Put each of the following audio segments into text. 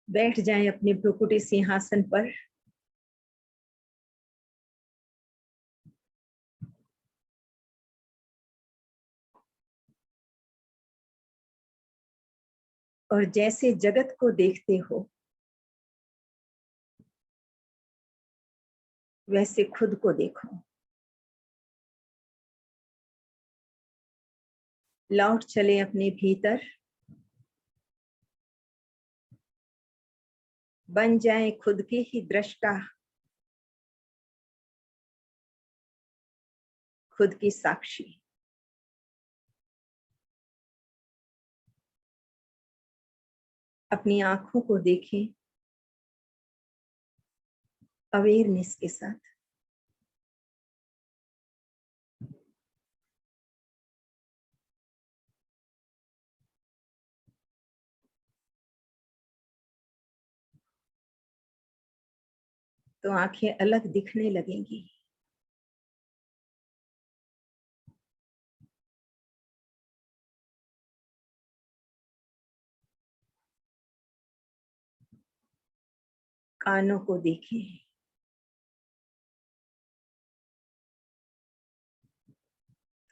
बैठ जाएं अपने भ्रुकुटी सिंहासन पर। और जैसे जगत को देखते हो वैसे खुद को देखो। लौट चले अपने भीतर, बन जाए खुद के ही दृष्टा, खुद की साक्षी। अपनी आंखों को देखें अवेयरनेस के साथ। तो आंखें अलग दिखने लगेंगी। कानों को देखें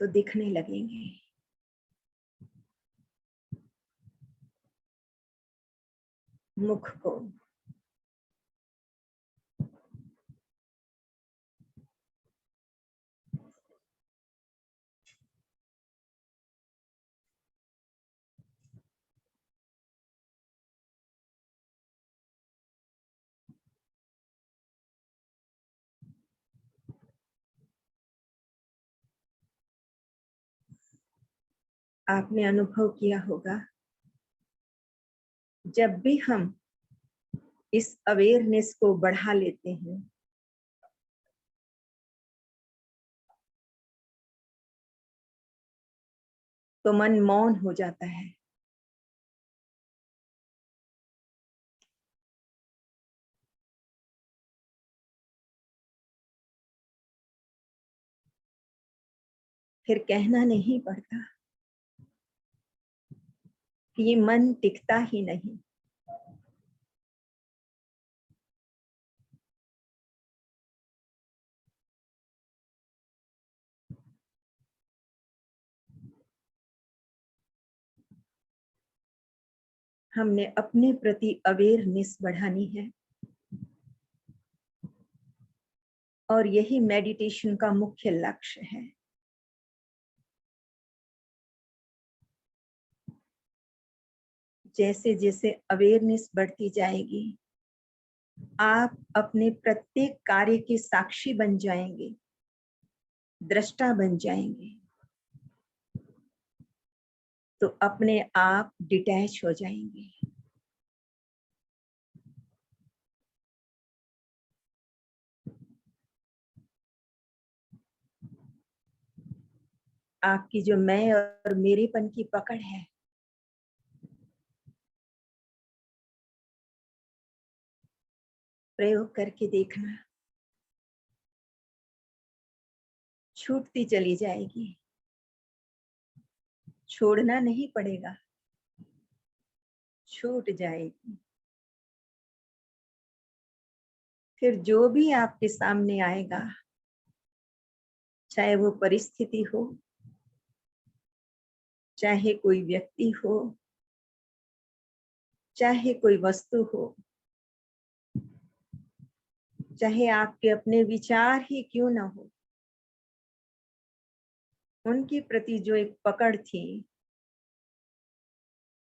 तो दिखने लगेंगे। मुख को, आपने अनुभव किया होगा जब भी हम इस अवेयरनेस को बढ़ा लेते हैं तो मन मौन हो जाता है। फिर कहना नहीं पड़ता कि ये मन टिकता ही नहीं। हमने अपने प्रति अवेयरनेस बढ़ानी है और यही मेडिटेशन का मुख्य लक्ष्य है। जैसे जैसे अवेयरनेस बढ़ती जाएगी आप अपने प्रत्येक कार्य के साक्षी बन जाएंगे, दृष्टा बन जाएंगे, तो अपने आप डिटैच हो जाएंगे। आपकी जो मैं और मेरेपन की पकड़ है प्रयोग करके देखना, छूटती चली जाएगी। छोड़ना नहीं पड़ेगा, छूट जाएगी। फिर जो भी आपके सामने आएगा, चाहे वो परिस्थिति हो, चाहे कोई व्यक्ति हो, चाहे कोई वस्तु हो, चाहे आपके अपने विचार ही क्यों ना हो, उनके प्रति जो एक पकड़ थी,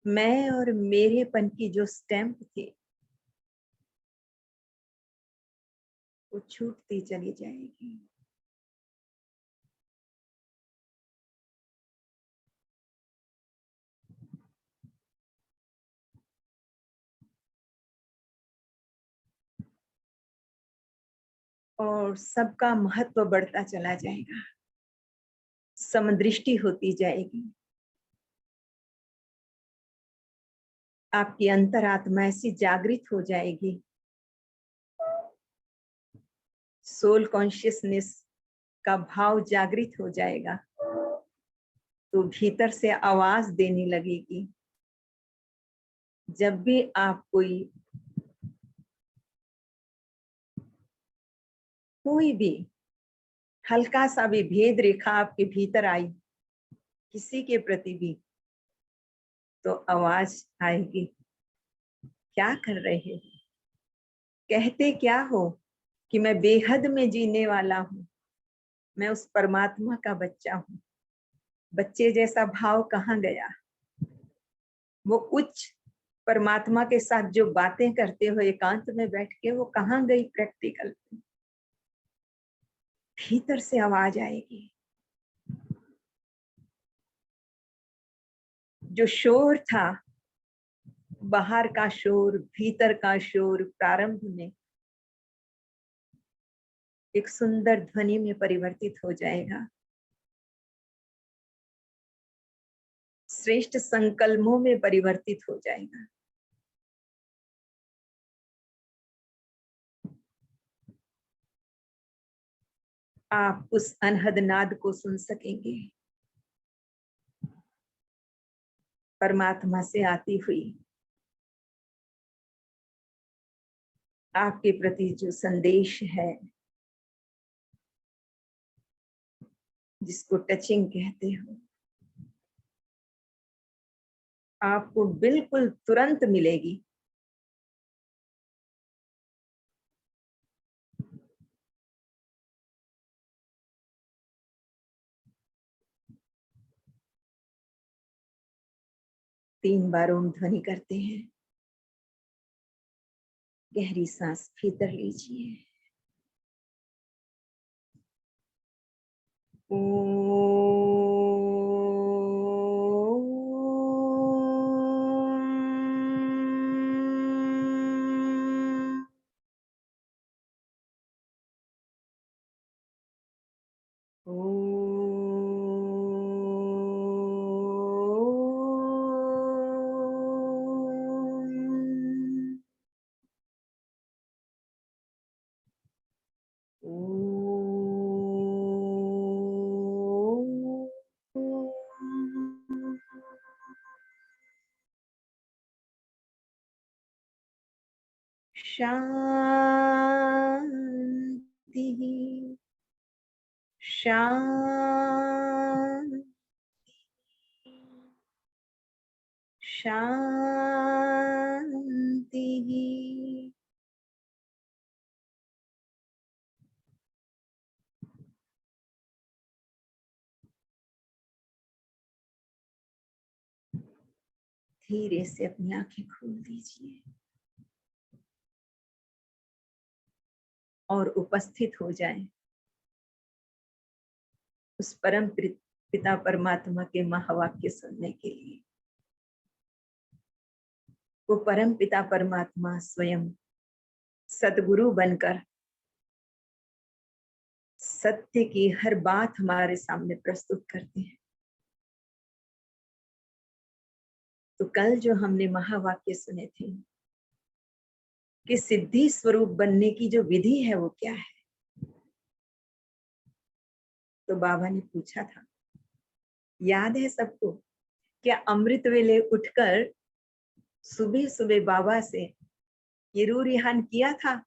मैं और मेरेपन की जो स्टैंप थी, वो छूटती चली जाएगी। और सबका महत्व बढ़ता चला जाएगा, समदृष्टि होती जाएगी। आपकी अंतरात्मा ऐसी जागृत हो जाएगी, सोल कॉन्शियसनेस का भाव जागृत हो जाएगा, तो भीतर से आवाज देने लगेगी, जब भी आप कोई भी हल्का सा भी भेद रेखा आपके भीतर आई किसी के प्रति भी, तो आवाज आएगी, क्या कर रहे हो, कहते क्या हो कि मैं बेहद में जीने वाला हूं, मैं उस परमात्मा का बच्चा हूं। बच्चे जैसा भाव कहाँ गया? वो उच्च परमात्मा के साथ जो बातें करते हो एकांत में बैठ के, वो कहाँ गई प्रैक्टिकल? भीतर से आवाज आएगी। जो शोर था, बाहर का शोर, भीतर का शोर, प्रारंभ में एक सुंदर ध्वनि में परिवर्तित हो जाएगा। श्रेष्ठ संकल्पों में परिवर्तित हो जाएगा। आप उस अनहद नाद को सुन सकेंगे, परमात्मा से आती हुई आपके प्रति जो संदेश है, जिसको टचिंग कहते हो, आपको बिल्कुल तुरंत मिलेगी। तीन बार ओम ध्वनि करते हैं। गहरी सांस भीतर लीजिए। शांति शांति शांति। धीरे से अपनी आंखें खोल दीजिए और उपस्थित हो जाएं उस परम पिता परमात्मा के महावाक्य सुनने के लिए। वो परम पिता परमात्मा स्वयं सद्गुरु बनकर सत्य की हर बात हमारे सामने प्रस्तुत करते हैं। तो कल जो हमने महावाक्य सुने थे कि सिद्धि स्वरूप बनने की जो विधि है वो क्या है, तो बाबा ने पूछा था, याद है सबको? क्या अमृत वेले उठकर सुबह सुबह बाबा से ये रू रिहान किया था?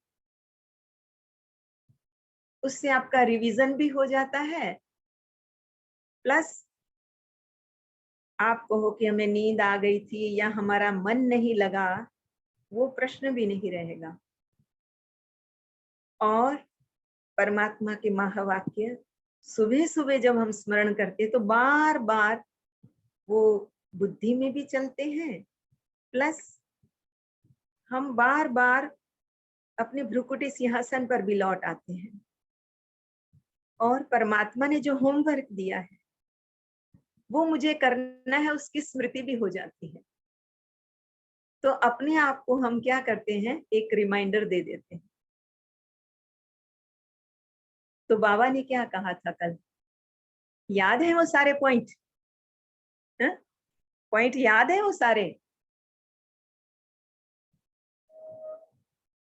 उससे आपका रिवीजन भी हो जाता है, प्लस आप कहो कि हमें नींद आ गई थी या हमारा मन नहीं लगा, वो प्रश्न भी नहीं रहेगा। और परमात्मा के महावाक्य सुबह सुबह जब हम स्मरण करते तो बार बार वो बुद्धि में भी चलते हैं, प्लस हम बार बार अपने भ्रुकुटी सिंहासन पर भी लौट आते हैं। और परमात्मा ने जो होमवर्क दिया है वो मुझे करना है, उसकी स्मृति भी हो जाती है। तो अपने आप को हम क्या करते हैं, एक रिमाइंडर दे देते हैं। तो बाबा ने क्या कहा था कल, याद है वो सारे पॉइंट? पॉइंट याद है वो सारे?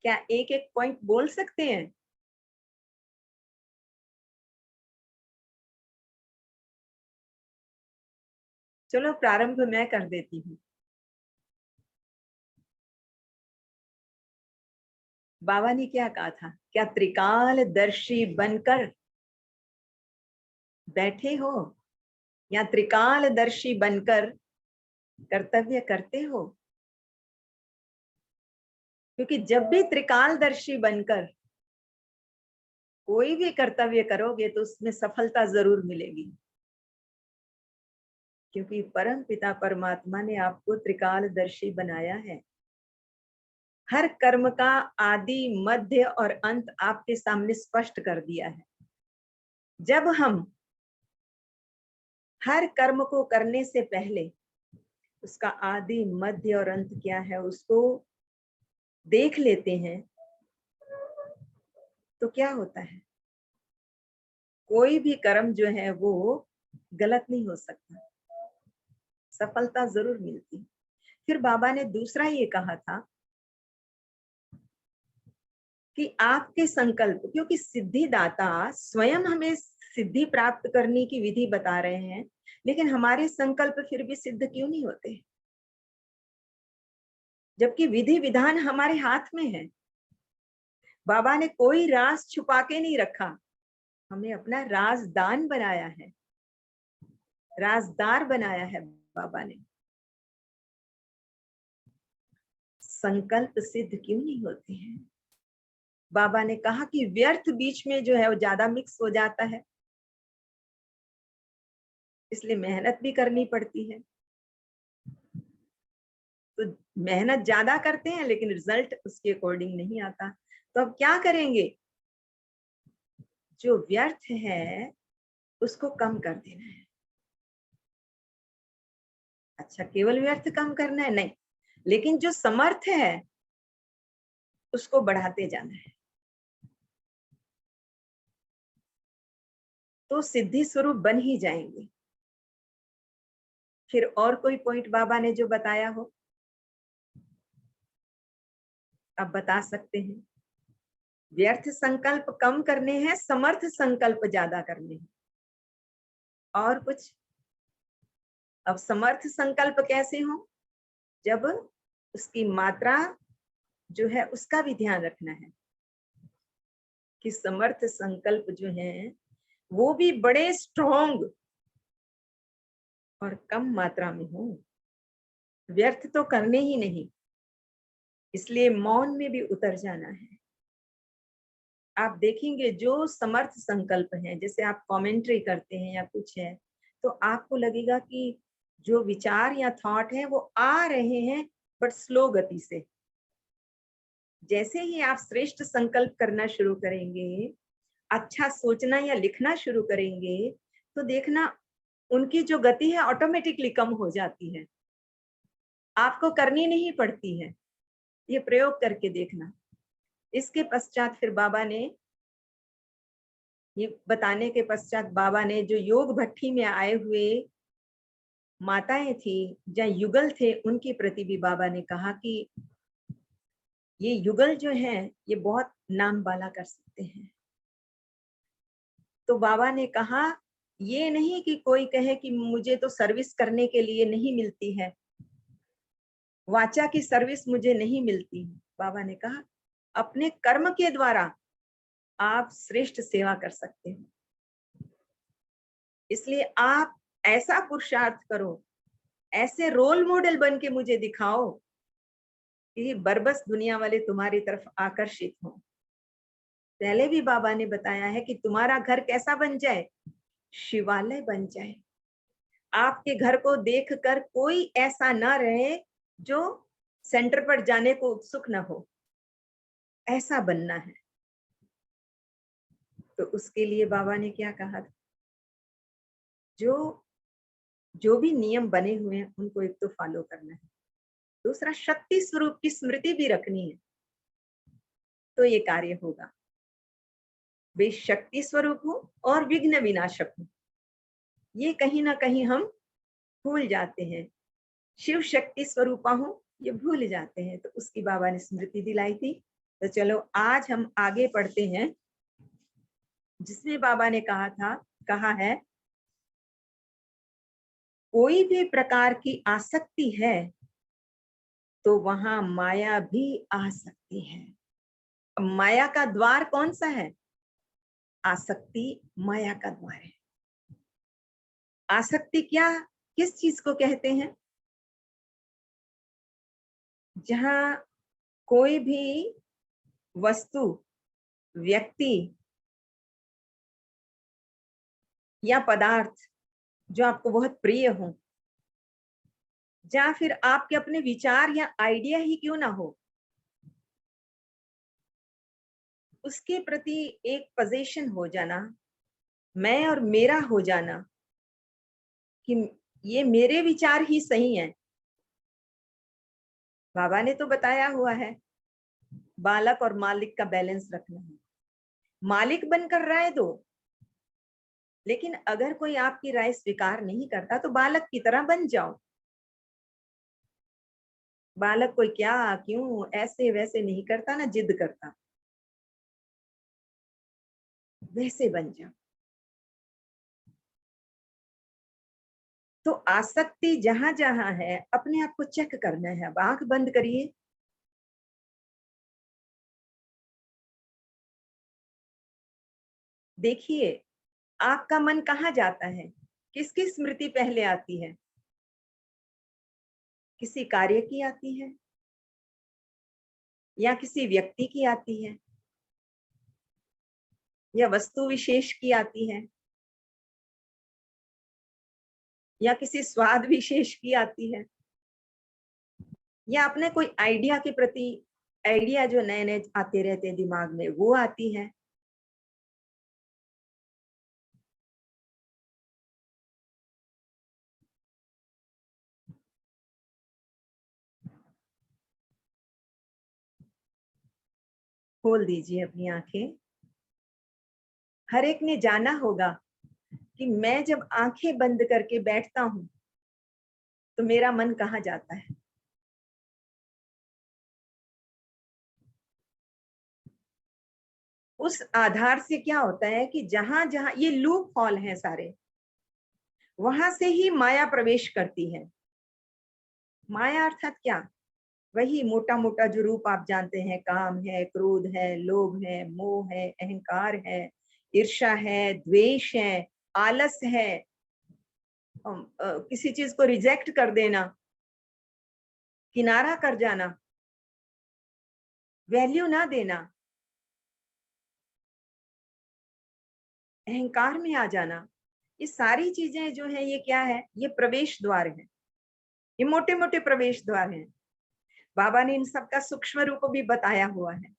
क्या एक एक पॉइंट बोल सकते हैं? चलो प्रारंभ मैं कर देती हूँ। बाबा ने क्या कहा था, क्या त्रिकालदर्शी बनकर बैठे हो या त्रिकालदर्शी बनकर कर्तव्य करते हो? क्योंकि जब भी त्रिकालदर्शी बनकर कोई भी कर्तव्य करोगे तो उसमें सफलता जरूर मिलेगी, क्योंकि परम पिता परमात्मा ने आपको त्रिकालदर्शी बनाया है। हर कर्म का आदि, मध्य और अंत आपके सामने स्पष्ट कर दिया है। जब हम हर कर्म को करने से पहले उसका आदि, मध्य और अंत क्या है उसको देख लेते हैं, तो क्या होता है, कोई भी कर्म जो है वो गलत नहीं हो सकता, सफलता जरूर मिलती। फिर बाबा ने दूसरा ये कहा था कि आपके संकल्प, क्योंकि सिद्धिदाता स्वयं हमें सिद्धि प्राप्त करने की विधि बता रहे हैं, लेकिन हमारे संकल्प फिर भी सिद्ध क्यों नहीं होते, जबकि विधि विधान हमारे हाथ में है। बाबा ने कोई राज छुपा के नहीं रखा, हमें अपना राजदान बनाया है, राजदार बनाया है बाबा ने। संकल्प सिद्ध क्यों नहीं होते हैं? बाबा ने कहा कि व्यर्थ बीच में जो है वो ज्यादा मिक्स हो जाता है, इसलिए मेहनत भी करनी पड़ती है। तो मेहनत ज्यादा करते हैं लेकिन रिजल्ट उसके अकॉर्डिंग नहीं आता, तो अब क्या करेंगे, जो व्यर्थ है उसको कम कर देना है। अच्छा, केवल व्यर्थ कम करना है नहीं, लेकिन जो समर्थ है उसको बढ़ाते जाना है, तो सिद्धि स्वरूप बन ही जाएंगे। फिर और कोई पॉइंट बाबा ने जो बताया हो आप बता सकते हैं। व्यर्थ संकल्प कम करने हैं, समर्थ संकल्प ज्यादा करने हैं। और कुछ? अब समर्थ संकल्प कैसे हो, जब उसकी मात्रा जो है उसका भी ध्यान रखना है कि समर्थ संकल्प जो है वो भी बड़े स्ट्रॉन्ग और कम मात्रा में हो, व्यर्थ तो करने ही नहीं, इसलिए मौन में भी उतर जाना है। आप देखेंगे जो समर्थ संकल्प है, जैसे आप कमेंट्री करते हैं या कुछ है, तो आपको लगेगा कि जो विचार या थॉट है वो आ रहे हैं बट स्लो गति से। जैसे ही आप श्रेष्ठ संकल्प करना शुरू करेंगे, अच्छा सोचना या लिखना शुरू करेंगे, तो देखना उनकी जो गति है ऑटोमेटिकली कम हो जाती है, आपको करनी नहीं पड़ती है। ये प्रयोग करके देखना। इसके पश्चात फिर बाबा ने ये बताने के पश्चात बाबा ने जो योग भट्टी में आए हुए माताएं थी या युगल थे उनके प्रति भी बाबा ने कहा कि ये युगल जो है ये बहुत नाम बाला कर सकते हैं। तो बाबा ने कहा ये नहीं कि कोई कहे कि मुझे तो सर्विस करने के लिए नहीं मिलती है, वाचा की सर्विस मुझे नहीं मिलती। बाबा ने कहा अपने कर्म के द्वारा आप श्रेष्ठ सेवा कर सकते हो, इसलिए आप ऐसा पुरुषार्थ करो, ऐसे रोल मॉडल बन के मुझे दिखाओ कि बरबस दुनिया वाले तुम्हारी तरफ आकर्षित हो। पहले भी बाबा ने बताया है कि तुम्हारा घर कैसा बन जाए, शिवालय बन जाए। आपके घर को देखकर कोई ऐसा ना रहे जो सेंटर पर जाने को उत्सुक ना हो, ऐसा बनना है। तो उसके लिए बाबा ने क्या कहा था, जो जो भी नियम बने हुए हैं उनको एक तो फॉलो करना है, दूसरा शक्ति स्वरूप की स्मृति भी रखनी है, तो ये कार्य होगा। वे शक्ति स्वरूप हो और विघ्न विनाशक हो, ये कहीं ना कहीं हम भूल जाते हैं। शिव शक्ति स्वरूपा हूं ये भूल जाते हैं, तो उसकी बाबा ने स्मृति दिलाई थी। तो चलो आज हम आगे पढ़ते हैं, जिसमें बाबा ने कहा है कोई भी प्रकार की आसक्ति है तो वहां माया भी आ सकती है। माया का द्वार कौन सा है? आसक्ति माया का द्वार है। आसक्ति क्या, किस चीज को कहते हैं? जहां कोई भी वस्तु, व्यक्ति या पदार्थ जो आपको बहुत प्रिय हो, या फिर आपके अपने विचार या आइडिया ही क्यों ना हो, उसके प्रति एक पोजीशन हो जाना, मैं और मेरा हो जाना, कि ये मेरे विचार ही सही हैं। बाबा ने तो बताया हुआ है, बालक और मालिक का बैलेंस रखना है। मालिक बनकर राय दो, लेकिन अगर कोई आपकी राय स्वीकार नहीं करता तो बालक की तरह बन जाओ। बालक कोई क्या क्यों ऐसे वैसे नहीं करता ना, जिद करता, वैसे बन जाओ। तो आसक्ति जहां जहां है, अपने आप को चेक करना है। अब आंख बंद करिए, देखिए आपका मन कहाँ जाता है, किसकी स्मृति पहले आती है? किसी कार्य की आती है, या किसी व्यक्ति की आती है, या वस्तु विशेष की आती है, या किसी स्वाद विशेष की आती है, या अपने कोई आइडिया के प्रति, आइडिया जो नए नए आते रहते हैं दिमाग में, वो आती है? खोल दीजिए अपनी आंखें। हर एक ने जाना होगा कि मैं जब आंखें बंद करके बैठता हूं तो मेरा मन कहाँ जाता है। उस आधार से क्या होता है कि जहां जहां ये लूप हॉल है सारे, वहां से ही माया प्रवेश करती है। माया अर्थात क्या? वही मोटा मोटा जो रूप आप जानते हैं, काम है, क्रोध है, लोभ है, मोह है, अहंकार है, ईर्ष्या है, द्वेष है, आलस है, किसी चीज को रिजेक्ट कर देना, किनारा कर जाना, वैल्यू ना देना, अहंकार में आ जाना, ये सारी चीजें जो है, ये क्या है? ये प्रवेश द्वार है, ये मोटे मोटे प्रवेश द्वार हैं। बाबा ने इन सबका सूक्ष्म रूप भी बताया हुआ है।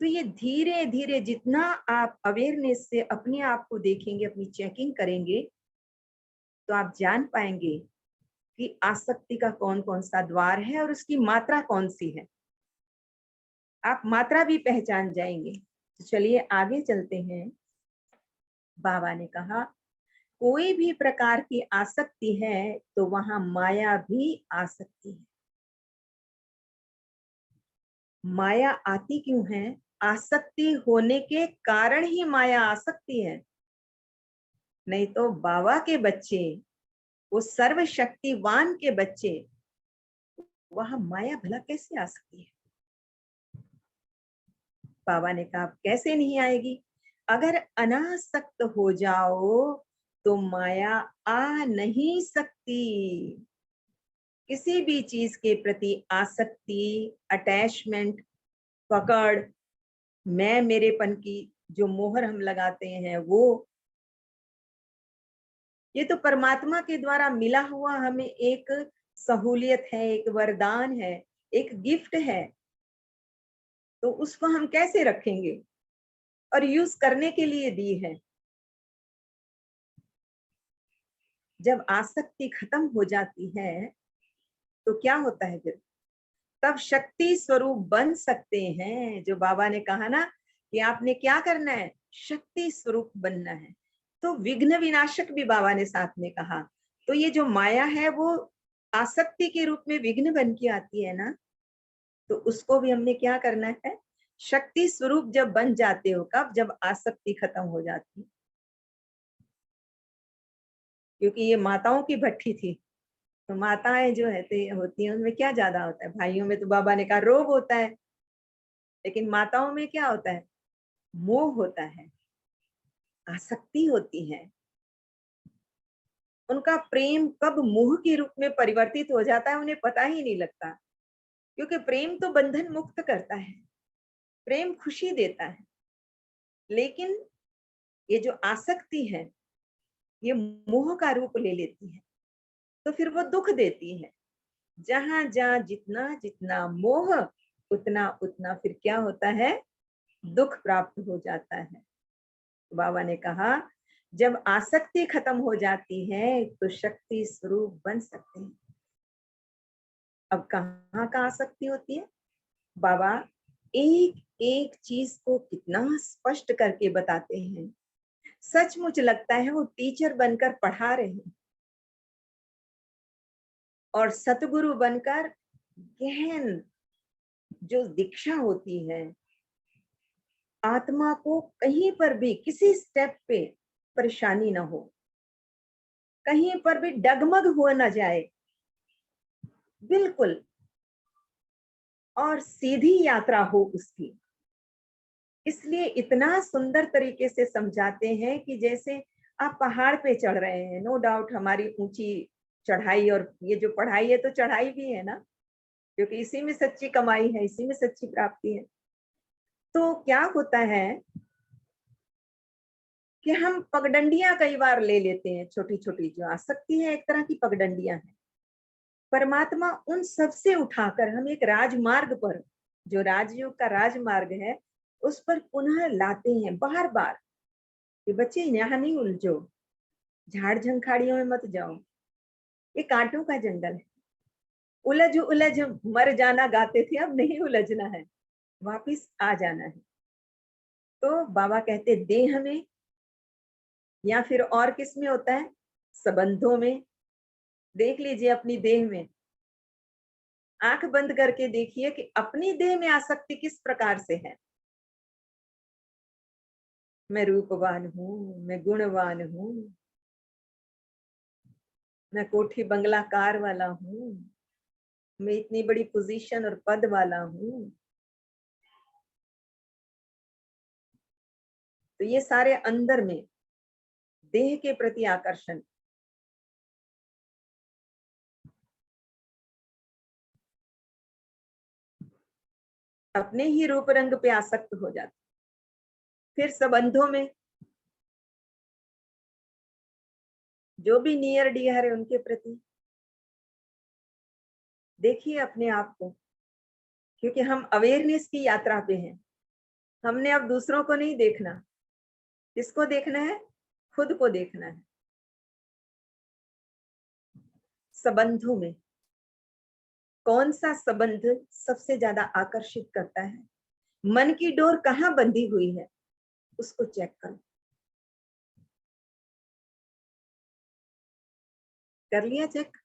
तो ये धीरे धीरे जितना आप अवेयरनेस से अपने आप को देखेंगे, अपनी चेकिंग करेंगे, तो आप जान पाएंगे कि आसक्ति का कौन कौन सा द्वार है और उसकी मात्रा कौन सी है। आप मात्रा भी पहचान जाएंगे। तो चलिए आगे चलते हैं। बाबा ने कहा कोई भी प्रकार की आसक्ति है तो वहां माया भी आ सकती है। माया आती क्यों है? आसक्ति होने के कारण ही माया आ सकती है। नहीं तो बाबा के बच्चे, वो सर्वशक्तिवान के बच्चे, वहां माया भला कैसे आ सकती है? बाबा ने कहा कैसे नहीं आएगी? अगर अनासक्त हो जाओ तो माया आ नहीं सकती। किसी भी चीज के प्रति आसक्ति, अटैचमेंट, पकड़, मैं मेरेपन की जो मोहर हम लगाते हैं, वो ये तो परमात्मा के द्वारा मिला हुआ हमें एक सहूलियत है, एक वरदान है, एक गिफ्ट है। तो उसको हम कैसे रखेंगे? और यूज करने के लिए दी है। जब आसक्ति खत्म हो जाती है तो क्या होता है फिर? तब शक्ति स्वरूप बन सकते हैं। जो बाबा ने कहा ना कि आपने क्या करना है, शक्ति स्वरूप बनना है। तो विघ्न विनाशक भी बाबा ने साथ में कहा। तो ये जो माया है वो आसक्ति के रूप में विघ्न बन के आती है ना, तो उसको भी हमने क्या करना है? शक्ति स्वरूप जब बन जाते हो, कब? जब आसक्ति खत्म हो जाती है। क्योंकि ये माताओं की भट्टी थी। तो माताएं जो होती हैं, उनमें क्या ज्यादा होता है? भाइयों में तो बाबा ने कहा रोब होता है, लेकिन माताओं में क्या होता है? मोह होता है, आसक्ति होती है। उनका प्रेम कब मोह के रूप में परिवर्तित हो जाता है उन्हें पता ही नहीं लगता, क्योंकि प्रेम तो बंधन मुक्त करता है, प्रेम खुशी देता है। लेकिन ये जो आसक्ति है ये मोह का रूप ले लेती है, तो फिर वो दुख देती है। जहां जहां जितना जितना मोह, उतना उतना फिर क्या होता है? दुख प्राप्त हो जाता है। बाबा ने कहा जब आसक्ति खत्म हो जाती है तो शक्ति स्वरूप बन सकते हैं। अब कहाँ का आसक्ति होती है? बाबा एक एक चीज को कितना स्पष्ट करके बताते हैं। सचमुच लगता है वो टीचर बनकर पढ़ा रहे हैं और सतगुरु बनकर गहन जो दीक्षा होती है, आत्मा को कहीं पर भी किसी स्टेप पे परेशानी ना हो, कहीं पर भी डगमग हो ना जाए, बिल्कुल, और सीधी यात्रा हो उसकी। इसलिए इतना सुंदर तरीके से समझाते हैं कि जैसे आप पहाड़ पे चढ़ रहे हैं। नो डाउट हमारी ऊंची चढ़ाई, और ये जो पढ़ाई है तो चढ़ाई भी है ना, क्योंकि इसी में सच्ची कमाई है, इसी में सच्ची प्राप्ति है। तो क्या होता है कि हम पगडंडियां कई बार ले लेते हैं, छोटी छोटी जो आसक्ति है एक तरह की पगडंडियां हैं। परमात्मा उन सब से उठाकर हम एक राजमार्ग पर, जो राजयोग का राजमार्ग है, उस पर पुनः लाते हैं बार बार कि बच्चे यहाँ नहीं उलझो, झाड़ झंखाड़ियों में मत जाओ, ये कांटों का जंगल है। उलझ उलझ मर जाना गाते थे, अब नहीं उलझना है, वापिस आ जाना है। तो बाबा कहते देह में या फिर और किस में होता है? संबंधों में। देख लीजिए अपनी देह में, आंख बंद करके देखिए कि अपनी देह में आसक्ति किस प्रकार से है। मैं रूपवान हूँ, मैं गुणवान हूँ, मैं कोठी बंगला कार वाला हूँ, मैं इतनी बड़ी पोजीशन और पद वाला हूँ। तो ये सारे अंदर में देह के प्रति आकर्षण, अपने ही रूप रंग पे आसक्त हो जाते। फिर संबंधों में जो भी नियर डियर है उनके प्रति देखिए अपने आप को, क्योंकि हम अवेयरनेस की यात्रा पे हैं। हमने अब दूसरों को नहीं देखना, किसको देखना है? खुद को देखना है। संबंधों में कौन सा संबंध सबसे ज्यादा आकर्षित करता है? मन की डोर कहाँ बंधी हुई है, उसको चेक करो। कर लिया चेक?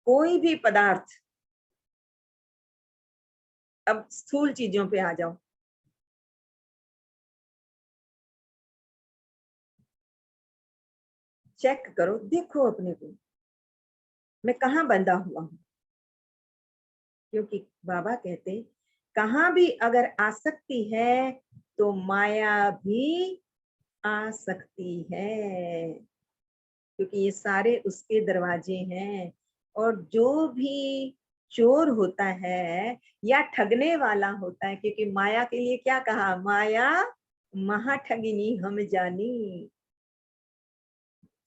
कोई भी पदार्थ, अब स्थूल चीजों पे आ जाओ। चेक करो, देखो अपने को, मैं कहाँ बंधा हुआ हूँ। क्योंकि बाबा कहते कहाँ भी अगर आसक्ति है तो माया भी आ सकती है, क्योंकि ये सारे उसके दरवाजे हैं। और जो भी चोर होता है या ठगने वाला होता है, क्योंकि माया के लिए क्या कहा? माया महाठगिनी हम जानी।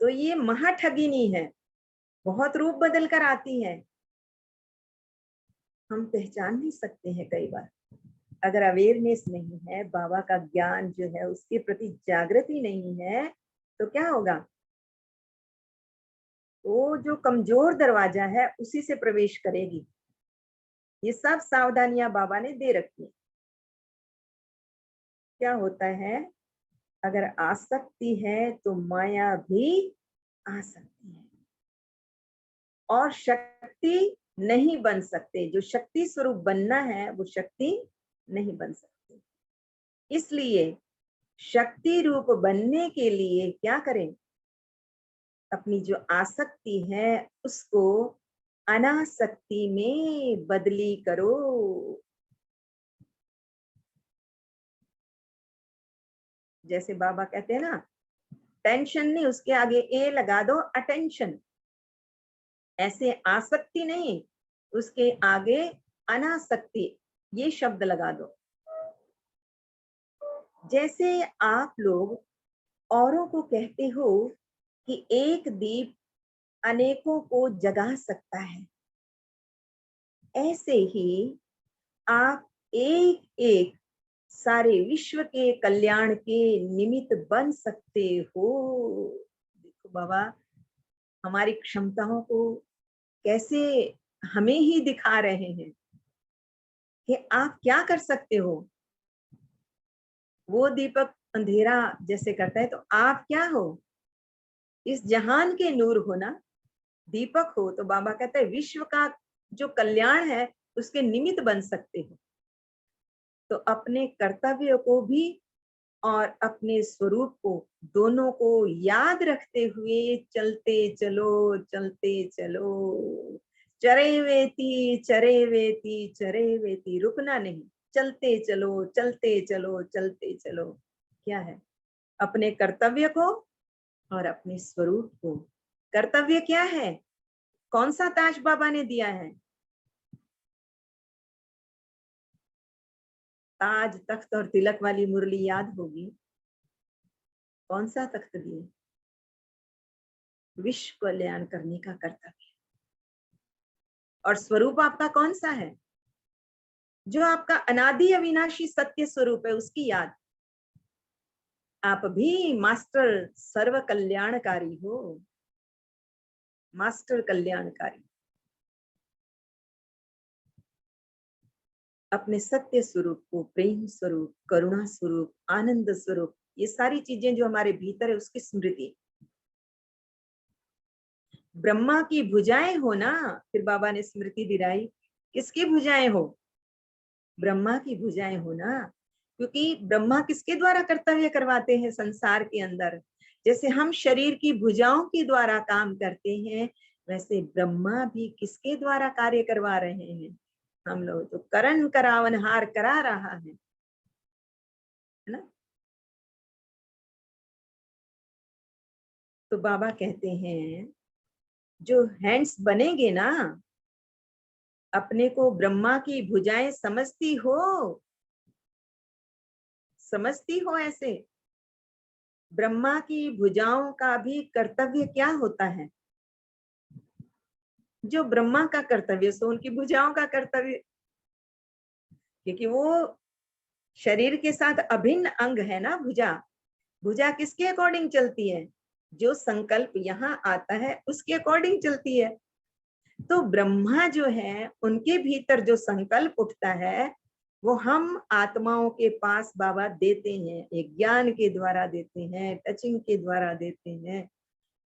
तो ये महाठगिनी है, बहुत रूप बदल कर आती है, हम पहचान नहीं सकते हैं कई बार। अगर अवेयरनेस नहीं है, बाबा का ज्ञान जो है उसके प्रति जागृति नहीं है, तो क्या होगा? वो जो कमजोर दरवाजा है उसी से प्रवेश करेगी। ये सब सावधानियां बाबा ने दे रखी है। क्या होता है? अगर आसक्ति है तो माया भी आ सकती है, और शक्ति नहीं बन सकते। जो शक्ति स्वरूप बनना है वो शक्ति नहीं बन सकती। इसलिए शक्ति रूप बनने के लिए क्या करें? अपनी जो आसक्ति है उसको अनासक्ति में बदली करो। जैसे बाबा कहते हैं ना, टेंशन नहीं, उसके आगे ए लगा दो, अटेंशन। ऐसे आसक्ति नहीं, उसके आगे अनासक्ति ये शब्द लगा दो। जैसे आप लोग औरों को कहते हो कि एक दीप अनेकों को जगा सकता है, ऐसे ही आप एक एक सारे विश्व के कल्याण के निमित्त बन सकते हो। देखो बाबा हमारी क्षमताओं को कैसे हमें ही दिखा रहे हैं कि आप क्या कर सकते हो। वो दीपक अंधेरा जैसे करता है, तो आप क्या हो, इस जहान के नूर हो ना, दीपक हो। तो बाबा कहते हैं विश्व का जो कल्याण है उसके निमित्त बन सकते हो। तो अपने कर्तव्य को भी और अपने स्वरूप को, दोनों को याद रखते हुए चलते चलो, चलते चलो। चरे वेती चरे वेती चरे वेती, रुकना नहीं, चलते चलो, चलते चलो, चलते चलो। क्या है, अपने कर्तव्य को और अपने स्वरूप को। कर्तव्य क्या है, कौन सा ताज बाबा ने दिया है? ताज तख्त और तिलक वाली मुरली याद होगी। कौन सा तख्त दिए? विश्व कल्याण करने का कर्तव्य। और स्वरूप आपका कौन सा है? जो आपका अनादि अविनाशी सत्य स्वरूप है, उसकी याद। आप भी मास्टर सर्व कल्याणकारी हो, मास्टर कल्याणकारी। अपने सत्य स्वरूप को, प्रेम स्वरूप, करुणा स्वरूप, आनंद स्वरूप, ये सारी चीजें जो हमारे भीतर है उसकी स्मृति। ब्रह्मा की भुजाएं हो ना, फिर बाबा ने स्मृति दिलाई, किसकी भुजाएं हो? ब्रह्मा की भुजाएं हो ना। क्योंकि ब्रह्मा किसके द्वारा कर्तव्य करवाते हैं संसार के अंदर? जैसे हम शरीर की भुजाओं के द्वारा काम करते हैं, वैसे ब्रह्मा भी किसके द्वारा कार्य करवा रहे हैं? हम लोग। तो करण करावनहार करा रहा है ना। तो बाबा कहते हैं जो हैंड्स बनेंगे ना, अपने को ब्रह्मा की भुजाएं समझती हो? समझती हो ऐसे? ब्रह्मा की भुजाओं का भी कर्तव्य क्या होता है? जो ब्रह्मा का कर्तव्य सो उनकी भुजाओं का कर्तव्य, क्योंकि वो शरीर के साथ अभिन्न अंग है ना भुजा। भुजा किसके अकॉर्डिंग चलती है? जो संकल्प यहाँ आता है उसके अकॉर्डिंग चलती है। तो ब्रह्मा जो है उनके भीतर जो संकल्प उठता है वो हम आत्माओं के पास बाबा देते हैं, एक ज्ञान के द्वारा देते हैं, टचिंग के द्वारा देते हैं,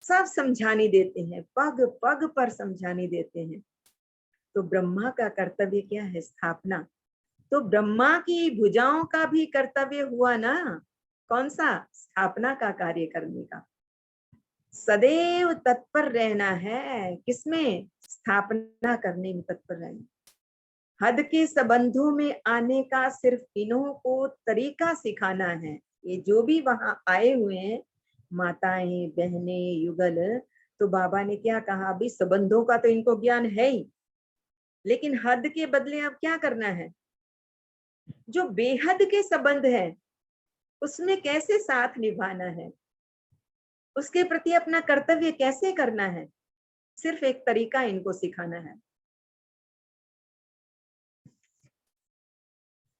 सब समझानी देते हैं, पग पग पर समझानी देते हैं। तो ब्रह्मा का कर्तव्य क्या है? स्थापना। तो ब्रह्मा की भुजाओं का भी कर्तव्य हुआ ना, कौन सा? स्थापना का कार्य करने का। सदैव तत्पर रहना है, किसमें? स्थापना करने में तत्पर रहना। हद के संबंधों में आने का सिर्फ इन्हों को तरीका सिखाना है। ये जो भी वहां आए हुए हैं, माताएं, बहनें, युगल, तो बाबा ने क्या कहा, अभी संबंधों का तो इनको ज्ञान है ही, लेकिन हद के बदले अब क्या करना है? जो बेहद के संबंध है उसमें कैसे साथ निभाना है, उसके प्रति अपना कर्तव्य कैसे करना है, सिर्फ एक तरीका इनको सिखाना है।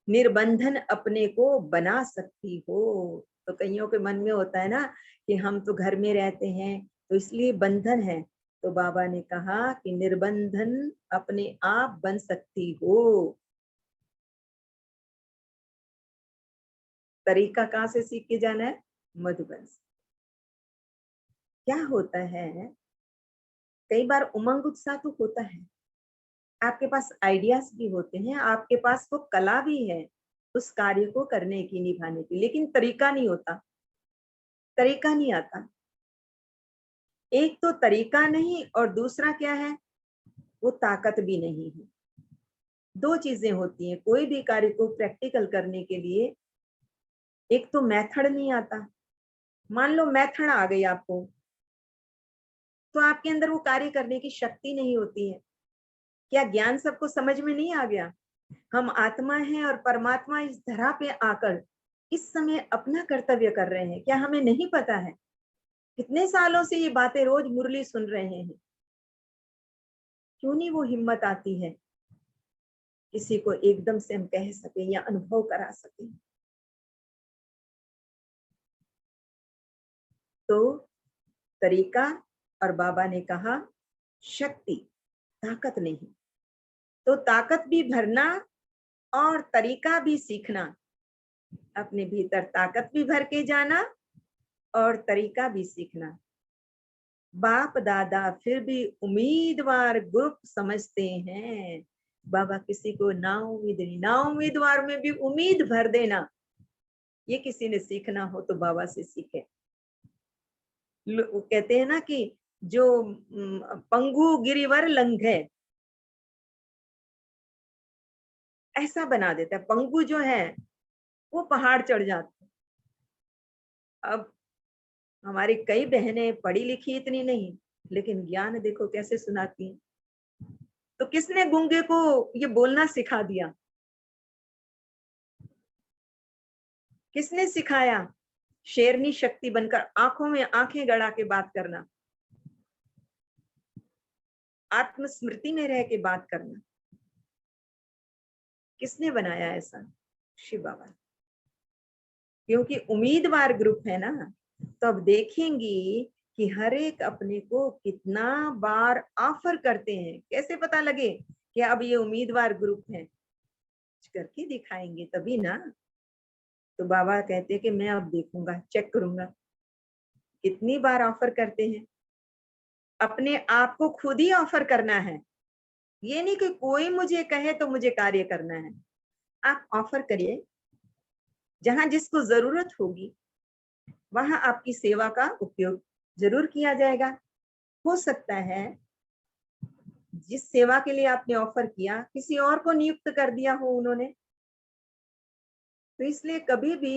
निर्बंधन अपने को बना सकती हो। तो कईयों के मन में होता है ना कि हम तो घर में रहते हैं तो इसलिए बंधन है। तो बाबा ने कहा कि निर्बंधन अपने आप बन सकती हो। तरीका कहाँ से सीख के जाना है? मधुबन से। क्या होता है, कई बार उमंग उत्साह तो होता है, आपके पास आइडियाज भी होते हैं, आपके पास वो कला भी है उस कार्य को करने की, निभाने की, लेकिन तरीका नहीं होता, तरीका नहीं आता। एक तो तरीका नहीं, और दूसरा क्या है, वो ताकत भी नहीं है। दो चीजें होती हैं कोई भी कार्य को प्रैक्टिकल करने के लिए। एक तो मेथड नहीं आता, मान लो मेथड आ गई आपको, तो आपके अंदर वो कार्य करने की शक्ति नहीं होती है। क्या ज्ञान सबको समझ में नहीं आ गया? हम आत्मा हैं और परमात्मा इस धरा पे आकर इस समय अपना कर्तव्य कर रहे हैं, क्या हमें नहीं पता है? कितने सालों से ये बातें रोज मुरली सुन रहे हैं, क्यों नहीं वो हिम्मत आती है किसी को एकदम से हम कह सके या अनुभव करा सके? तो तरीका, और बाबा ने कहा शक्ति, ताकत नहीं। तो ताकत भी भरना और तरीका भी सीखना, अपने भीतर ताकत भी भर के जाना और तरीका भी सीखना। बाप दादा फिर भी उम्मीदवार ग्रुप समझते हैं। बाबा किसी को ना उम्मीदवार में भी उम्मीद भर देना, ये किसी ने सीखना हो तो बाबा से सीखे। कहते हैं ना कि जो पंगु गिरिवर लंघे, ऐसा बना देता है। पंगु जो है वो पहाड़ चढ़ जाते। अब हमारी कई बहनें पढ़ी लिखी इतनी नहीं, लेकिन ज्ञान देखो कैसे सुनाती हैं। तो किसने गूंगे को ये बोलना सिखा दिया? किसने सिखाया? शेरनी शक्ति बनकर आंखों में आंखें गड़ा के बात करना, आत्मस्मृति में रह के बात करना। किसने बनाया ऐसा? शिव बाबा। क्योंकि उम्मीदवार ग्रुप है ना, तो अब देखेंगी कि हर एक अपने को कितना बार ऑफर करते हैं। कैसे पता लगे कि अब ये उम्मीदवार ग्रुप है? करके दिखाएंगे तभी ना। तो बाबा कहते हैं कि मैं अब देखूंगा, चेक करूंगा कितनी बार ऑफर करते हैं। अपने आप को खुद ही ऑफर करना है, ये नहीं कि कोई मुझे कहे तो मुझे कार्य करना है। आप ऑफर करिए, जहां जिसको जरूरत होगी वहां आपकी सेवा का उपयोग जरूर किया जाएगा। हो सकता है जिस सेवा के लिए आपने ऑफर किया किसी और को नियुक्त कर दिया हो उन्होंने, तो इसलिए कभी भी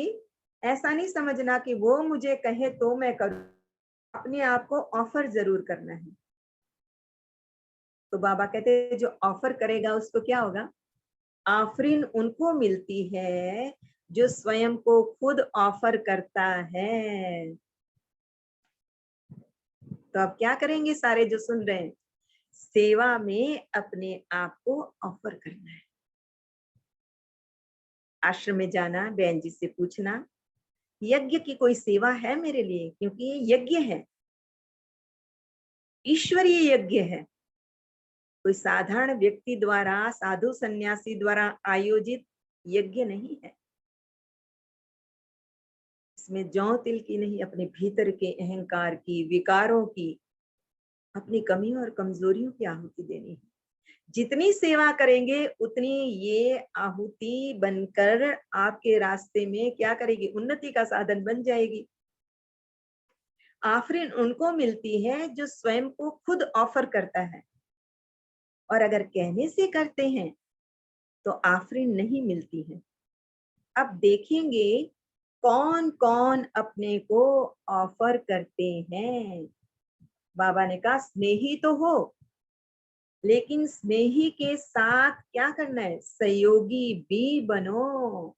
ऐसा नहीं समझना कि वो मुझे कहे तो मैं करूं। अपने आप को ऑफर जरूर करना है। तो बाबा कहते हैं जो ऑफर करेगा उसको क्या होगा? आफरीन उनको मिलती है जो स्वयं को खुद ऑफर करता है। तो अब क्या करेंगे सारे जो सुन रहे हैं? सेवा में अपने आप को ऑफर करना है। आश्रम में जाना, बहन जी से पूछना यज्ञ की कोई सेवा है मेरे लिए, क्योंकि ये यज्ञ है, ईश्वरीय यज्ञ है। कोई साधारण व्यक्ति द्वारा, साधु सन्यासी द्वारा आयोजित यज्ञ नहीं है। इसमें जौ तिल की नहीं, अपने भीतर के अहंकार की, विकारों की, अपनी कमियों और कमजोरियों की आहुति देनी है। जितनी सेवा करेंगे उतनी ये आहुति बनकर आपके रास्ते में क्या करेगी? उन्नति का साधन बन जाएगी। आफरीन उनको मिलती है जो स्वयं को खुद ऑफर करता है, और अगर कहने से करते हैं तो आफरीन नहीं मिलती है। अब देखेंगे कौन कौन अपने को ऑफर करते हैं। बाबा ने कहा स्नेही तो हो, लेकिन स्नेही के साथ क्या करना है? सहयोगी भी बनो।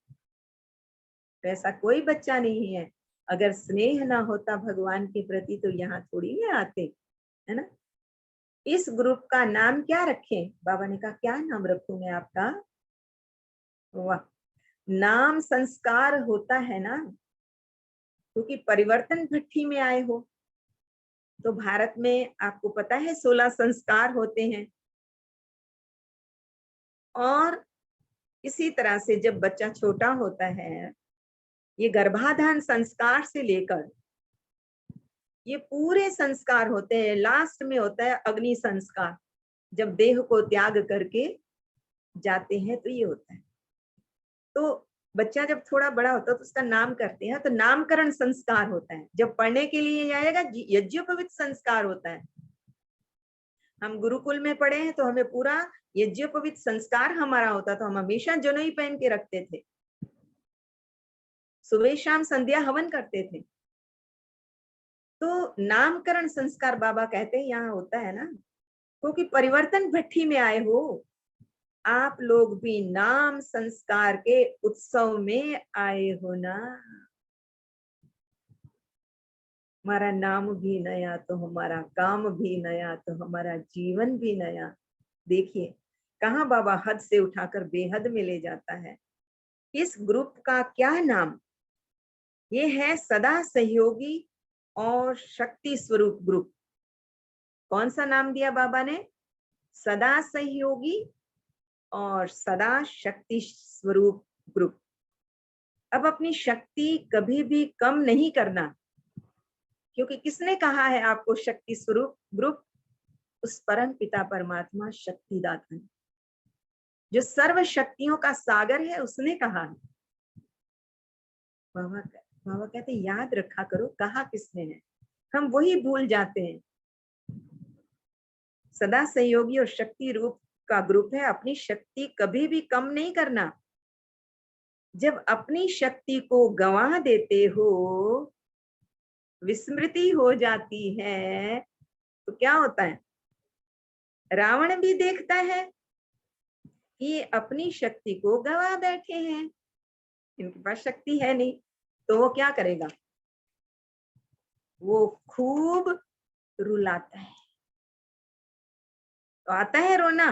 तो ऐसा कोई बच्चा नहीं है, अगर स्नेह ना होता भगवान के प्रति तो यहाँ थोड़ी नहीं आते, है ना। इस ग्रुप का नाम क्या रखें? बाबा ने कहा क्या नाम रखूं मैं आपका? वाह, नाम संस्कार होता है ना, क्योंकि परिवर्तन भट्टी में आए हो। तो भारत में आपको पता है 16 संस्कार होते हैं, और इसी तरह से जब बच्चा छोटा होता है, ये गर्भाधान संस्कार से लेकर ये पूरे संस्कार होते हैं। लास्ट में होता है अग्नि संस्कार, जब देह को त्याग करके जाते हैं तो ये होता है। तो बच्चा जब थोड़ा बड़ा होता है तो उसका नाम करते हैं, तो नामकरण संस्कार होता है। जब पढ़ने के लिए आएगा यज्ञोपवीत संस्कार होता है। हम गुरुकुल में पढ़े हैं तो हमें पूरा यज्ञोपवीत संस्कार हमारा होता, तो हम हमेशा जनेऊ पहन के रखते थे, सुबह शाम संध्या हवन करते थे। तो नामकरण संस्कार बाबा कहते हैं यहाँ होता है ना, क्योंकि परिवर्तन भट्टी में आए हो, आप लोग भी नाम संस्कार के उत्सव में आए हो ना। हमारा नाम भी नया तो हमारा काम भी नया, तो हमारा जीवन भी नया। देखिए कहाँ बाबा हद से उठाकर बेहद में ले जाता है। इस ग्रुप का क्या नाम? ये है सदा सहयोगी और शक्ति स्वरूप ग्रुप। कौन सा नाम दिया बाबा ने? सदा सहयोगी और सदा शक्ति स्वरूप ग्रुप। अब अपनी शक्ति कभी भी कम नहीं करना, क्योंकि किसने कहा है आपको शक्ति स्वरूप ग्रुप? उस परम पिता परमात्मा शक्तिदाता, जो सर्व शक्तियों का सागर है, उसने कहा है। बाबा कहते याद रखा करो, कहा किसने है, हम वही भूल जाते हैं। सदा सहयोगी और शक्ति रूप का ग्रुप है। अपनी शक्ति कभी भी कम नहीं करना। जब अपनी शक्ति को गंवा देते हो, विस्मृति हो जाती है, तो क्या होता है? रावण भी देखता है कि ये अपनी शक्ति को गंवा बैठे हैं, इनके पास शक्ति है नहीं, तो वो क्या करेगा? वो खूब रुलाता है। तो आता है रोना।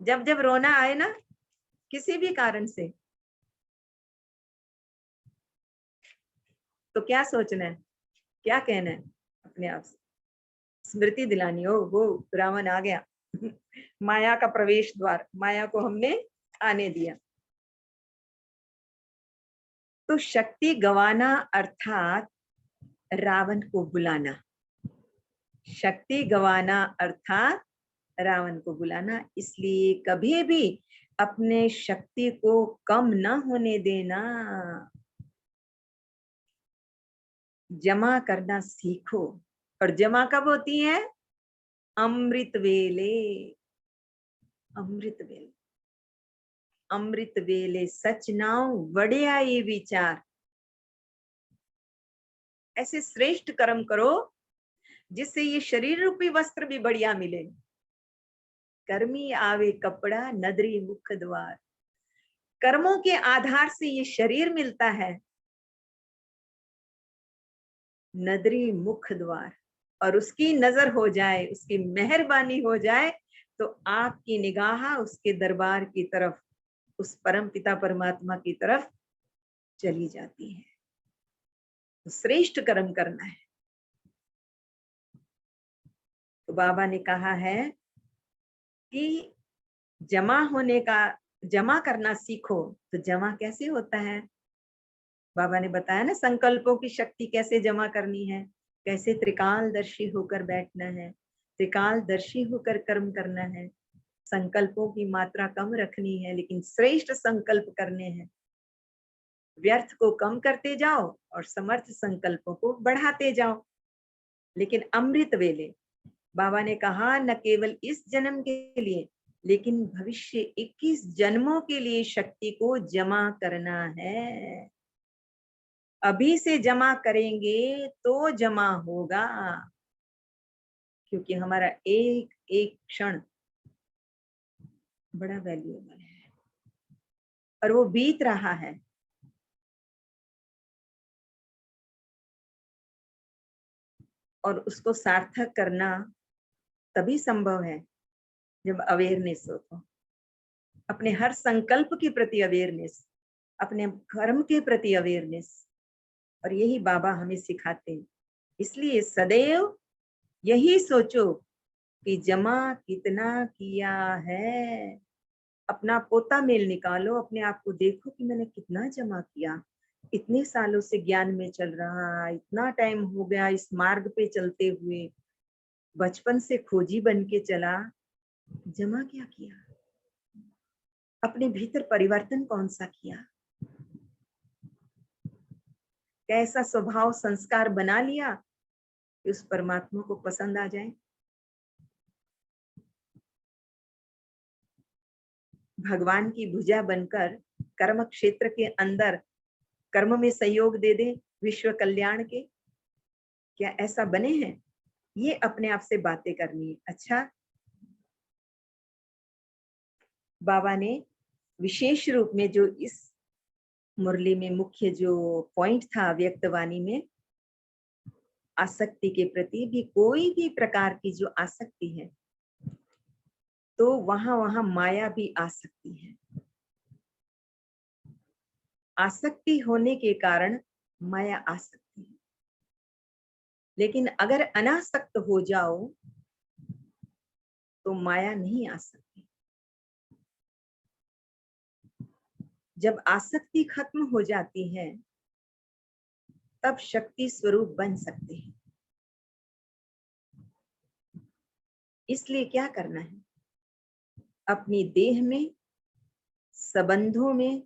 जब जब रोना आए ना किसी भी कारण से, तो क्या सोचना है, क्या कहना है अपने आप से? स्मृति दिलानी हो, वो रावण आ गया माया का प्रवेश द्वार, माया को हमने आने दिया। तो शक्ति गवाना अर्थात रावण को बुलाना। शक्ति गवाना अर्थात रावण को बुलाना। इसलिए कभी भी अपने शक्ति को कम न होने देना, जमा करना सीखो। और जमा कब होती है? अमृत वेले। अमृत वेले, अमृत वेले सच नाव वड़े आए विचार। ऐसे श्रेष्ठ कर्म करो जिससे ये शरीर रूपी वस्त्र भी बढ़िया मिले। कर्मी आवे कपड़ा नदरी मुख द्वार। कर्मों के आधार से ये शरीर मिलता है, नदरी मुख द्वार। और उसकी नजर हो जाए, उसकी मेहरबानी हो जाए, तो आपकी निगाह उसके दरबार की तरफ, उस परम पिता परमात्मा की तरफ चली जाती है। तो श्रेष्ठ कर्म करना है। तो बाबा ने कहा है कि जमा करना सीखो। तो जमा कैसे होता है? बाबा ने बताया ना, संकल्पों की शक्ति कैसे जमा करनी है, कैसे त्रिकालदर्शी होकर बैठना है, त्रिकालदर्शी होकर कर्म करना है। संकल्पों की मात्रा कम रखनी है, लेकिन श्रेष्ठ संकल्प करने हैं। व्यर्थ को कम करते जाओ और समर्थ संकल्पों को बढ़ाते जाओ। लेकिन अमृत वेले, बाबा ने कहा न केवल इस जन्म के लिए, लेकिन भविष्य 21 जन्मों के लिए शक्ति को जमा करना है। अभी से जमा करेंगे तो जमा होगा, क्योंकि हमारा एक एक क्षण बड़ा वैल्यूएबल है और वो बीत रहा है। और उसको सार्थक करना तभी संभव है जब अवेयरनेस हो। तो अपने हर संकल्प के प्रति अवेयरनेस, अपने कर्म के प्रति अवेयरनेस, और यही बाबा हमें सिखाते हैं। इसलिए सदैव यही सोचो कि जमा कितना किया है। अपना पोता मेल निकालो, अपने आप को देखो कि मैंने कितना जमा किया। इतने सालों से ज्ञान में चल रहा, इतना टाइम हो गया इस मार्ग पे चलते हुए, बचपन से खोजी बन के चला, जमा क्या किया? अपने भीतर परिवर्तन कौन सा किया? कैसा स्वभाव संस्कार बना लिया कि उस परमात्मा को पसंद आ जाए? भगवान की भुजा बनकर कर्म क्षेत्र के अंदर कर्म में सहयोग दे दे विश्व कल्याण के? क्या ऐसा बने हैं? ये अपने आप से बातें करनी है। अच्छा, बाबा ने विशेष रूप में जो इस मुरली में मुख्य जो पॉइंट था व्यक्तवाणी में, आसक्ति के प्रति भी कोई भी प्रकार की जो आसक्ति है तो वहां वहां माया भी आ सकती है। आसक्ति होने के कारण माया आ सकती है, लेकिन अगर अनासक्त हो जाओ तो माया नहीं आ सकती। जब आसक्ति खत्म हो जाती है तब शक्ति स्वरूप बन सकते हैं। इसलिए क्या करना है? अपनी देह में, संबंधों में,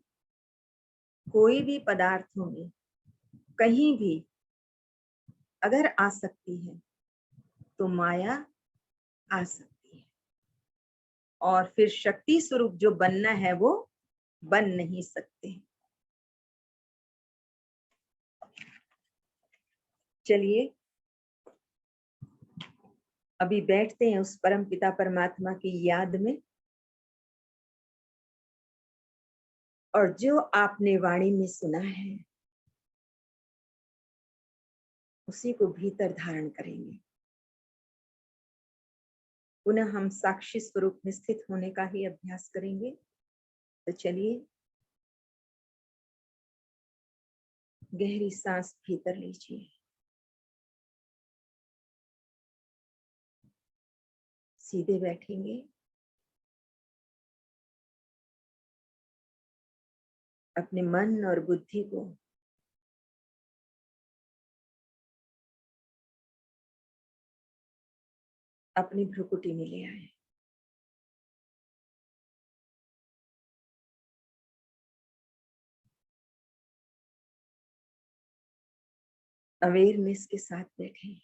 कोई भी पदार्थों में, कहीं भी अगर आसक्ति है तो माया आ सकती है, और फिर शक्ति स्वरूप जो बनना है वो बन नहीं सकते। चलिए अभी बैठते हैं उस परम पिता परमात्मा की याद में, और जो आपने वाणी में सुना है उसी को भीतर धारण करेंगे। पुनः हम साक्षी स्वरूप में स्थित होने का ही अभ्यास करेंगे। तो चलिए गहरी सांस भीतर लीजिए, सीधे बैठेंगे, अपने मन और बुद्धि को अपनी भ्रुकुटी में ले आए। अवेयरनेस के साथ बैठे।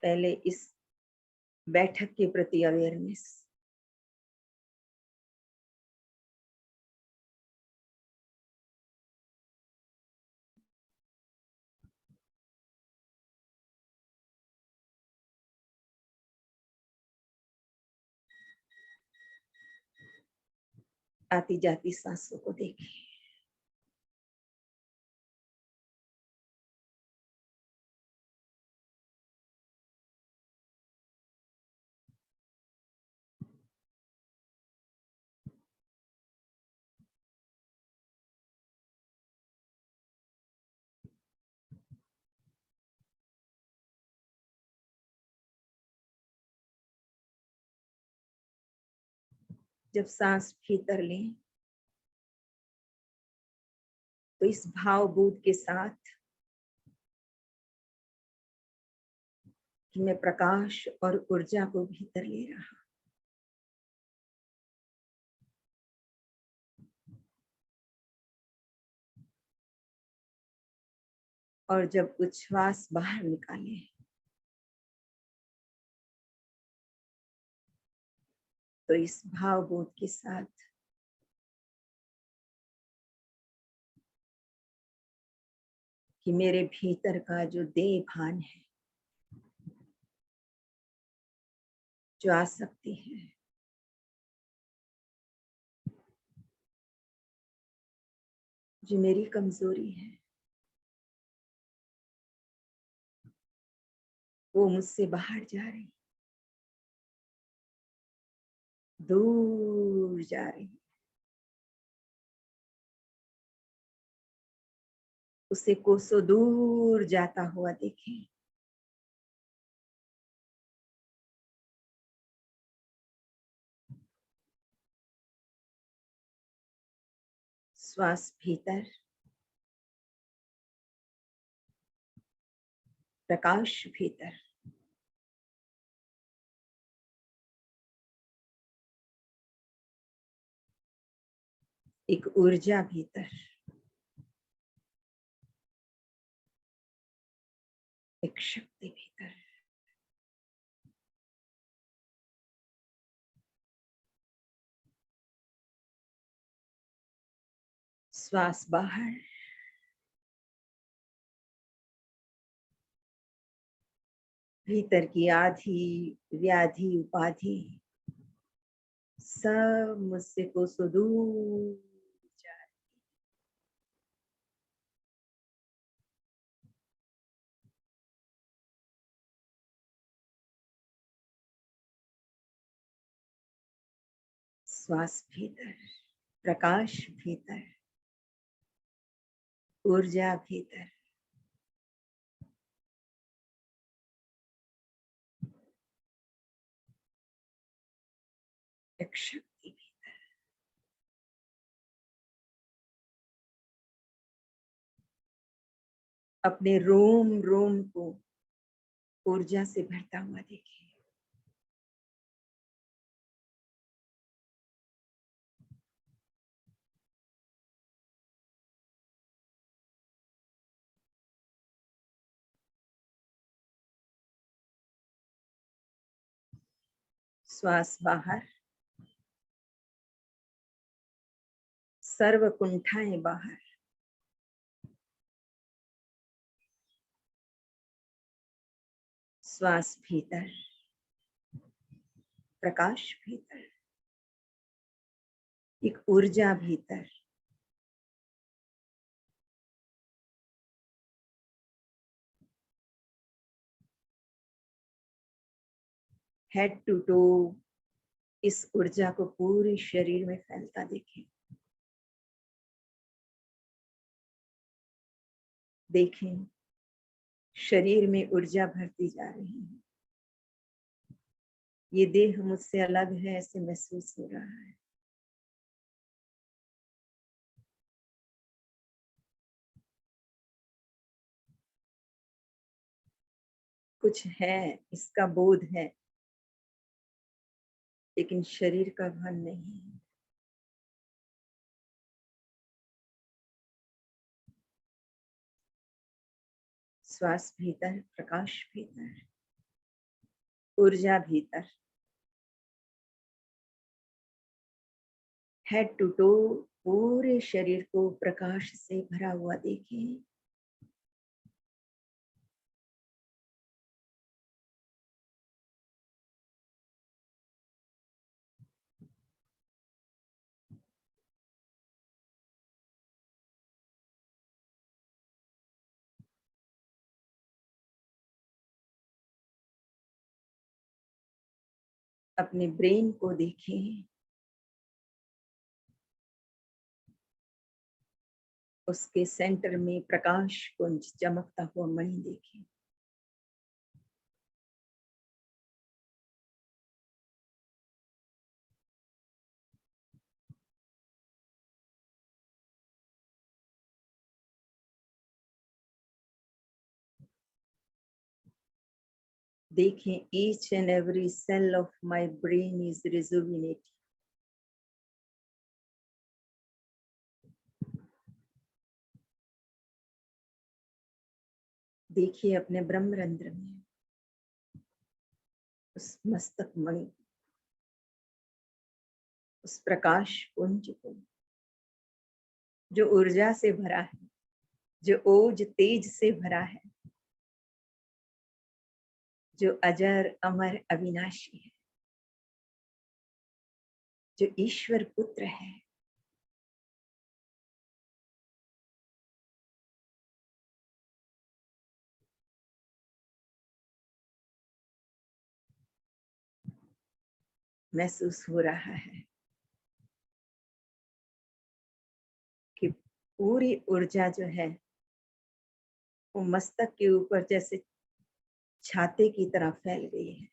पहले इस बैठक के प्रति अवेयरनेस, आती जाती सांसों को देखें। जब सांस भीतर लें तो इस भाव बोध के साथ कि मैं प्रकाश और ऊर्जा को भीतर ले रहा, और जब उच्छ्वास बाहर निकाले तो इस भाव बोध के साथ कि मेरे भीतर का जो देह भान है, जो आसक्ति है, जो मेरी कमजोरी है, वो मुझसे बाहर जा रही, दूर जा रही। उसे कोसों दूर जाता हुआ देखें। श्वास भीतर, प्रकाश भीतर, एक ऊर्जा भीतर, एक शक्ति भीतर, श्वास बाहर, भीतर की आधी व्याधि उपाधि सब मुझसे को सुदूर जा रही। श्वास भीतर, प्रकाश भीतर, ऊर्जा भीतर, एक शक्ति भीतर। अपने रोम रोम को ऊर्जा से भरता हुआ देखिए। श्वास बाहर, सर्व कुंठाएं बाहर, श्वास भीतर, प्रकाश भीतर, एक ऊर्जा भीतर, हेड टू टो इस ऊर्जा को पूरे शरीर में फैलता देखें। देखें शरीर में ऊर्जा भरती जा रही है। ये देह मुझसे अलग है ऐसे महसूस हो रहा है। कुछ है, इसका बोध है, लेकिन शरीर का भान नहीं है। श्वास भीतर, प्रकाश भीतर, ऊर्जा भीतर, हेड टू टो पूरे शरीर को प्रकाश से भरा हुआ देखें। अपने ब्रेन को देखें, उसके सेंटर में प्रकाश पुंज चमकता हुआ मणि देखें। देखें each and every cell of my brain is rejuvenating. देखिए अपने ब्रह्मरंध्र में उस मस्तक मणि, उस प्रकाश पुंज को जो ऊर्जा से भरा है, जो ओज तेज से भरा है, जो अजर अमर अविनाशी है, जो ईश्वर पुत्र है। महसूस हो रहा है कि पूरी ऊर्जा जो है वो मस्तक के ऊपर जैसे छाते की तरह फैल गई है।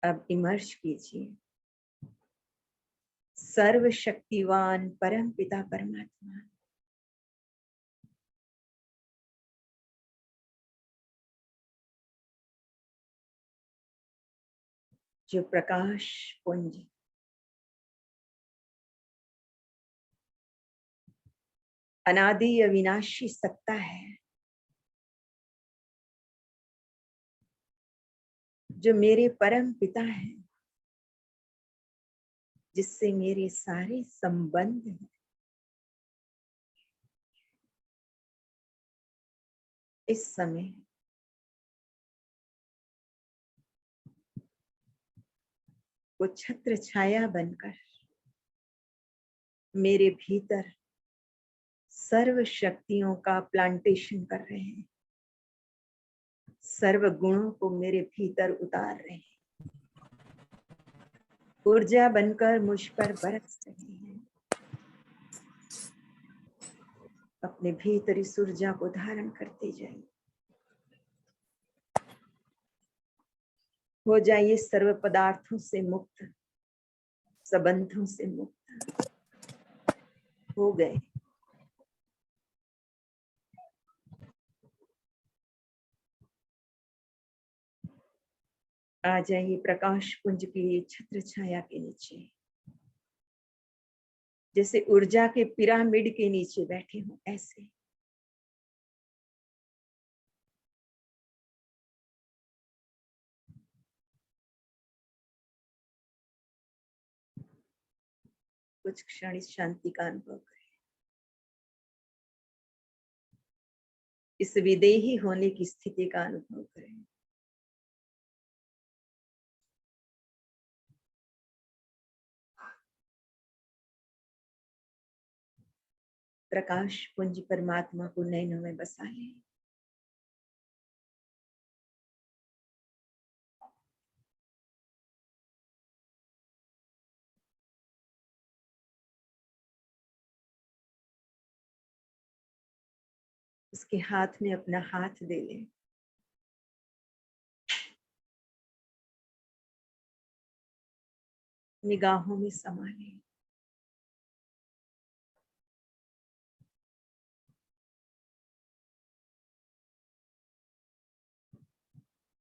अब इमर्ज कीजिए सर्वशक्तिवान परम पिता परमात्मा, जो प्रकाश पुंज अनादि अविनाशी सत्ता है जो मेरे परम पिता है, जिससे मेरे सारे संबंध हैं। इस समय वो छत्र छाया बनकर मेरे भीतर सर्व शक्तियों का प्लांटेशन कर रहे हैं, सर्व गुणों को मेरे भीतर उतार रहे हैं, ऊर्जा बनकर मुझ पर बरस रहे हैं। अपने भीतर इस ऊर्जा को धारण करते जाइए। हो जाइए सर्व पदार्थों से मुक्त, संबंधों से मुक्त। हो गए। आ जाइए प्रकाश पुंज की छत्र छाया के नीचे, जैसे ऊर्जा के पिरामिड के नीचे बैठे हो ऐसे। कुछ क्षण इस शांति का अनुभव करें, इस विदेही होने की स्थिति का अनुभव करें। प्रकाश पुंज परमात्मा को नैनों में बसा लें। उसके हाथ में अपना हाथ दे लें। निगाहों में समा लें।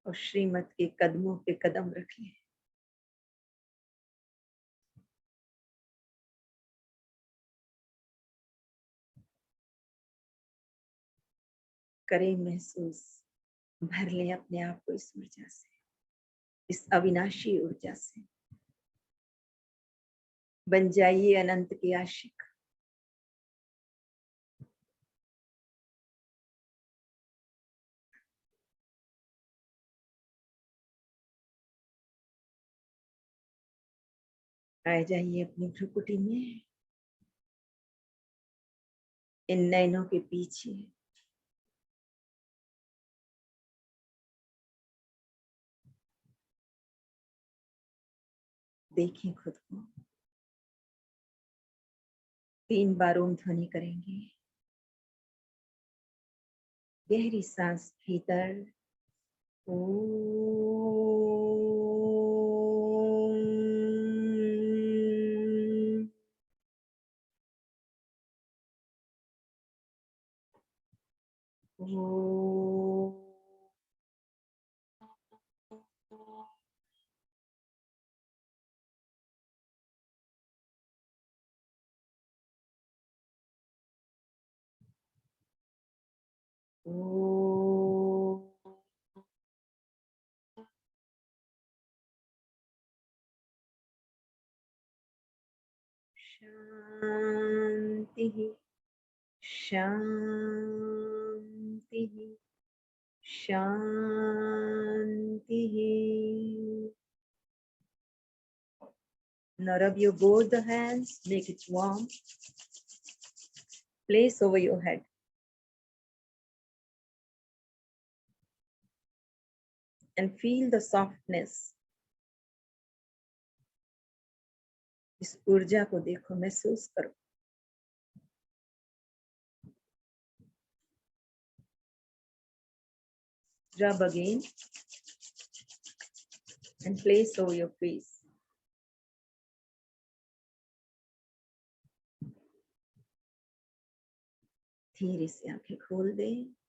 और श्रीमत के कदमों पे कदम रख लें। करें महसूस, भर लें अपने आप को इस ऊर्जा से, इस अविनाशी ऊर्जा से। बन जाइए अनंत के आशिक। आ जाइए अपनी भ्रुकुटी में, इन नैनों के पीछे। देखिए खुद को। 3 बार ओम ध्वनि करेंगे। गहरी सांस भीतर। शांति शांति शांति। Now rub your both the hands, make it warm. Place over your head. And feel the softness. इस ऊर्जा को देखो, महसूस करो। Rub again and place over your face. धीरे से आंखें खोल दें।